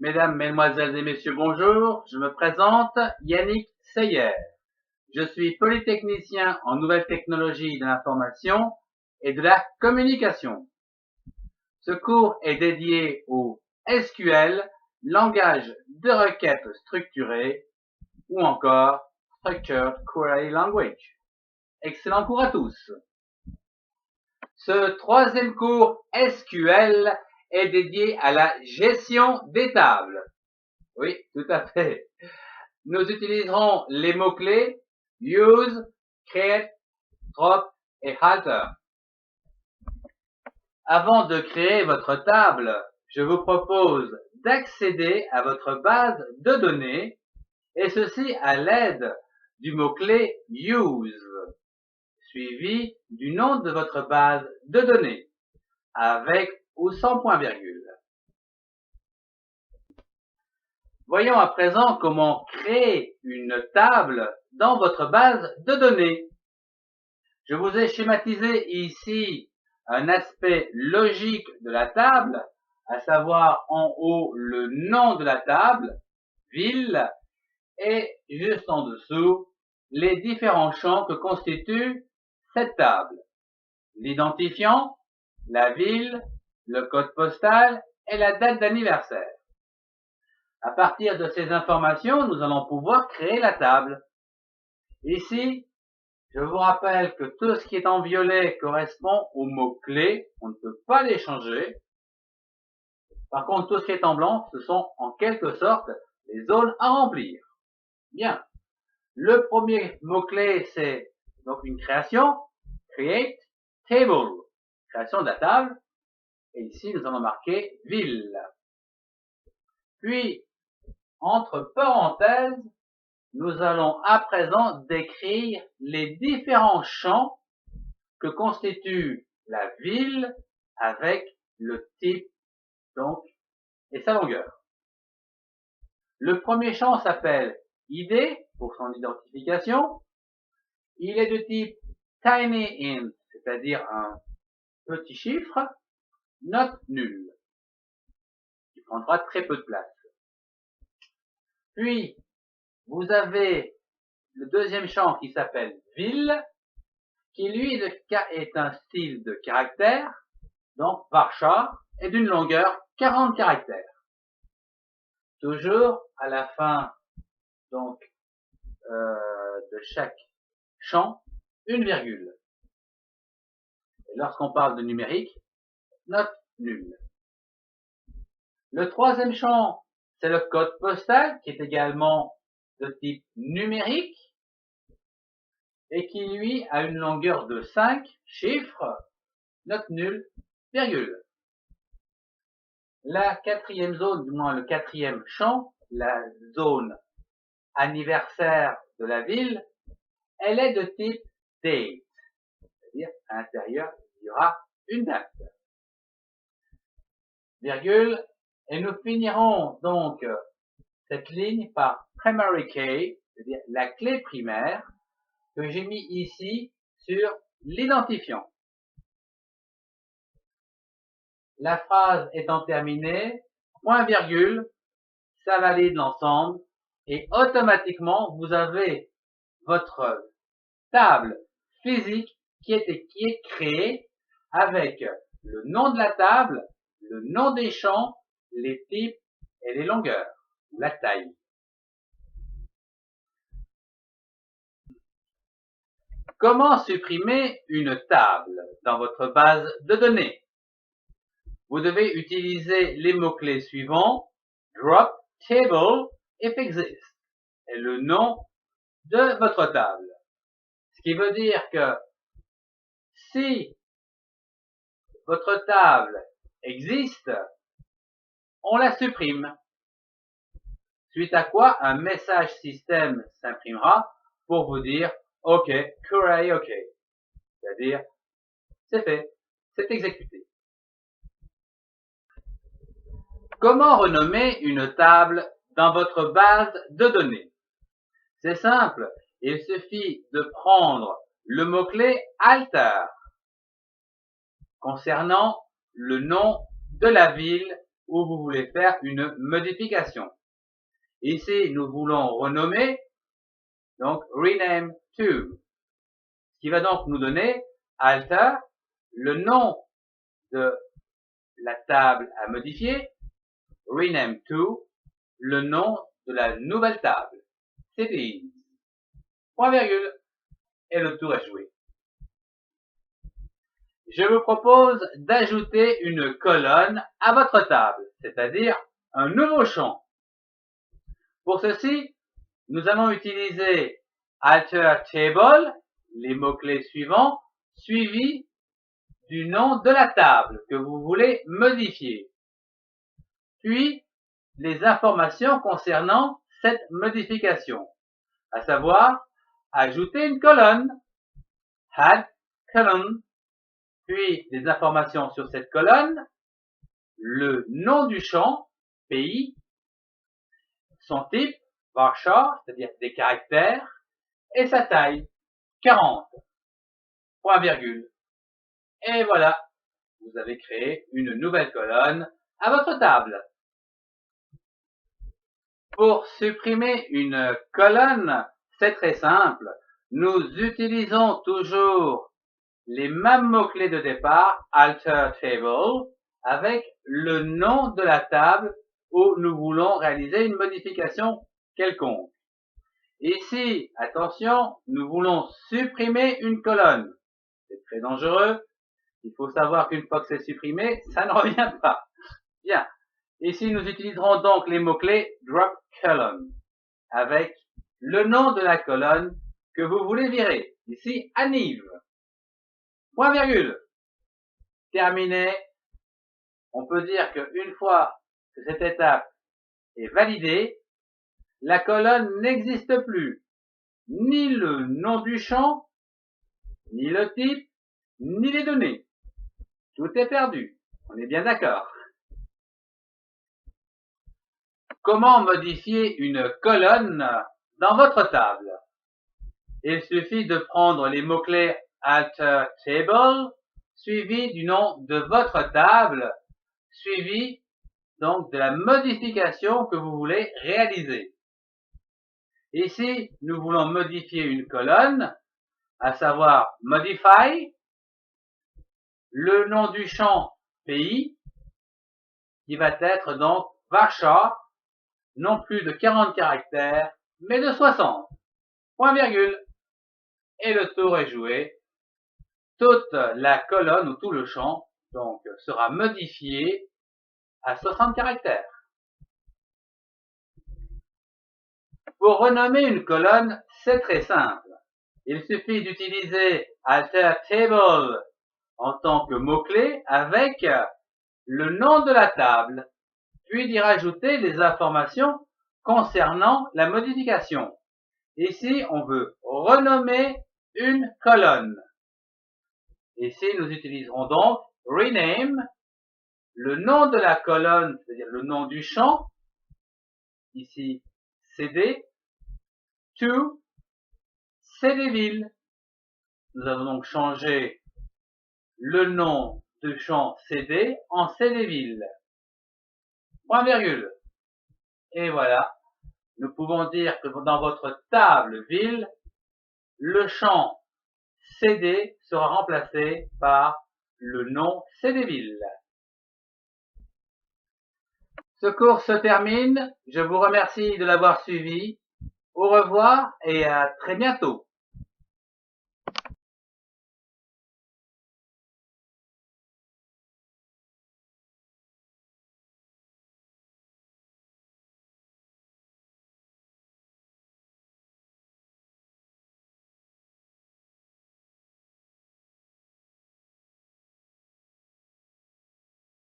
Mesdames, Mesdemoiselles et Messieurs, bonjour. Je me présente, Yannick Seyer. Je suis polytechnicien en nouvelles technologies de l'information et de la communication. Ce cours est dédié au SQL, langage de requête structuré, ou encore Structured Query Language. Excellent cours à tous. Ce troisième cours SQL est dédié à la gestion des tables. Oui, tout à fait. Nous utiliserons les mots-clés use, create, drop et alter. Avant de créer votre table, je vous propose d'accéder à votre base de données, et ceci à l'aide du mot-clé use, suivi du nom de votre base de données, avec ou sans point-virgule. Voyons à présent comment créer une table dans votre base de données. Je vous ai schématisé ici un aspect logique de la table, à savoir en haut le nom de la table, ville, et juste en dessous les différents champs que constitue cette table. L'identifiant, la ville, le code postal et la date d'anniversaire. À partir de ces informations, nous allons pouvoir créer la table. Ici, je vous rappelle que tout ce qui est en violet correspond aux mots-clés. On ne peut pas les changer. Par contre, tout ce qui est en blanc, ce sont en quelque sorte les zones à remplir. Bien. Le premier mot-clé, c'est donc une création. Create table. Création de la table. Et ici, nous allons marquer ville. Puis, entre parenthèses, nous allons à présent décrire les différents champs que constitue la ville avec le type donc et sa longueur. Le premier champ s'appelle ID pour son identification. Il est de type tiny int, c'est-à-dire un petit chiffre, note nulle, qui prendra très peu de place. Puis, vous avez le deuxième champ qui s'appelle ville, qui lui est un style de caractère, donc varchar, et d'une longueur 40 caractères. Toujours à la fin donc de chaque champ, une virgule. Et lorsqu'on parle de numérique, note nulle. Le troisième champ, c'est le code postal, qui est également de type numérique, et qui lui a une longueur de 5 chiffres, note nulle, virgule. La quatrième zone, du moins le quatrième champ, la zone anniversaire de la ville, elle est de type date, c'est-à-dire à l'intérieur, il y aura une date. Virgule, et nous finirons donc cette ligne par primary key, c'est-à-dire la clé primaire, que j'ai mis ici sur l'identifiant. La phrase étant terminée, point virgule, ça valide l'ensemble, et automatiquement, vous avez votre table physique qui est créée avec le nom de la table, le nom des champs, les types et les longueurs, ou la taille. Comment supprimer une table dans votre base de données? Vous devez utiliser les mots-clés suivants, drop, table, if exist, et le nom de votre table. Ce qui veut dire que si votre table existe, on la supprime. Suite à quoi, un message système s'imprimera pour vous dire OK, query OK. C'est-à-dire, c'est fait, c'est exécuté. Comment renommer une table dans votre base de données? C'est simple, il suffit de prendre le mot-clé alter concernant le nom de la ville où vous voulez faire une modification. Ici, nous voulons renommer, donc rename to, ce qui va donc nous donner alter, le nom de la table à modifier, rename to, le nom de la nouvelle table, cities, point virgule, et le tour est joué. Je vous propose d'ajouter une colonne à votre table, c'est-à-dire un nouveau champ. Pour ceci, nous allons utiliser alter table, les mots-clés suivants, suivis du nom de la table que vous voulez modifier. Puis, les informations concernant cette modification, à savoir ajouter une colonne, add column, puis des informations sur cette colonne, le nom du champ, pays, son type, varchar, c'est-à-dire des caractères, et sa taille, 40, point virgule. Et voilà, vous avez créé une nouvelle colonne à votre table. Pour supprimer une colonne, c'est très simple. Nous utilisons toujours les mêmes mots-clés de départ, alter table, avec le nom de la table où nous voulons réaliser une modification quelconque. Ici, attention, nous voulons supprimer une colonne. C'est très dangereux. Il faut savoir qu'une fois que c'est supprimé, ça ne revient pas. Bien. Ici, nous utiliserons donc les mots-clés drop column avec le nom de la colonne que vous voulez virer. Ici, Anive. Point virgule. Terminé. On peut dire qu'une fois que cette étape est validée, la colonne n'existe plus. Ni le nom du champ, ni le type, ni les données. Tout est perdu. On est bien d'accord. Comment modifier une colonne dans votre table? Il suffit de prendre les mots-clés alter table, suivi du nom de votre table, suivi donc de la modification que vous voulez réaliser. Ici, nous voulons modifier une colonne, à savoir modify, le nom du champ pays, qui va être donc varchar, non plus de 40 caractères, mais de 60. Point virgule. Et le tour est joué. Toute la colonne ou tout le champ donc sera modifié à 60 caractères. Pour renommer une colonne, c'est très simple. Il suffit d'utiliser alter table en tant que mot-clé avec le nom de la table, puis d'y rajouter les informations concernant la modification. Ici, on veut renommer une colonne. Ici, nous utiliserons donc rename, le nom de la colonne, c'est-à-dire le nom du champ, ici CD, to CDville. Nous avons donc changé le nom du champ CD en CDville. Point virgule. Et voilà, nous pouvons dire que dans votre table ville, le champ CD sera remplacé par le nom CDville. Ce cours se termine. Je vous remercie de l'avoir suivi. Au revoir et à très bientôt.